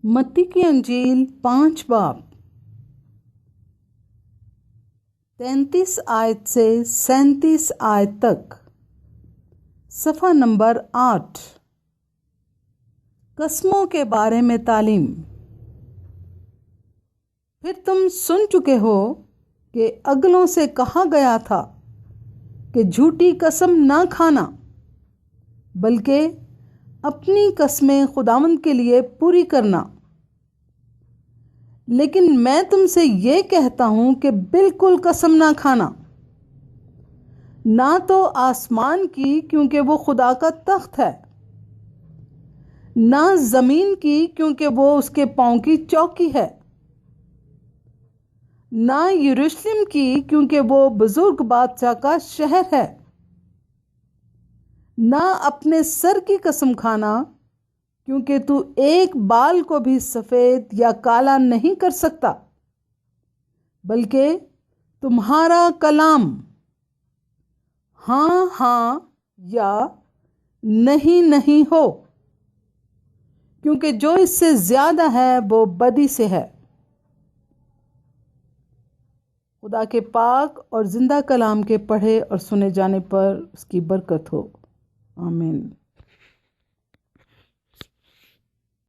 मत्ती की अंजील 5 बाब 33 आयत से 37 आयत तक। सफ़ा नंबर 8। कस्मों के बारे में तालीम। फिर तुम सुन चुके हो कि अगलों से कहा गया था कि झूठी कसम ना खाना, बल्कि अपनी कस्में खुदावंद के लिए पूरी करना। लेकिन मैं तुमसे ये कहता हूं कि बिल्कुल कसम ना खाना, ना तो आसमान की क्योंकि वो खुदा का तख्त है, ना जमीन की क्योंकि वो उसके पांव की चौकी है, ना यरूशलेम की क्योंकि वो बुजुर्ग बादशाह का शहर है। ना अपने सर की कसम खाना, क्योंकि तू एक बाल को भी सफेद या काला नहीं कर सकता, बल्कि तुम्हारा कलाम हाँ हाँ या नहीं नहीं हो, क्योंकि जो इससे ज्यादा है वो बदी से है। खुदा के पाक और जिंदा कलाम के पढ़े और सुने जाने पर उसकी बरकत हो। आमीन।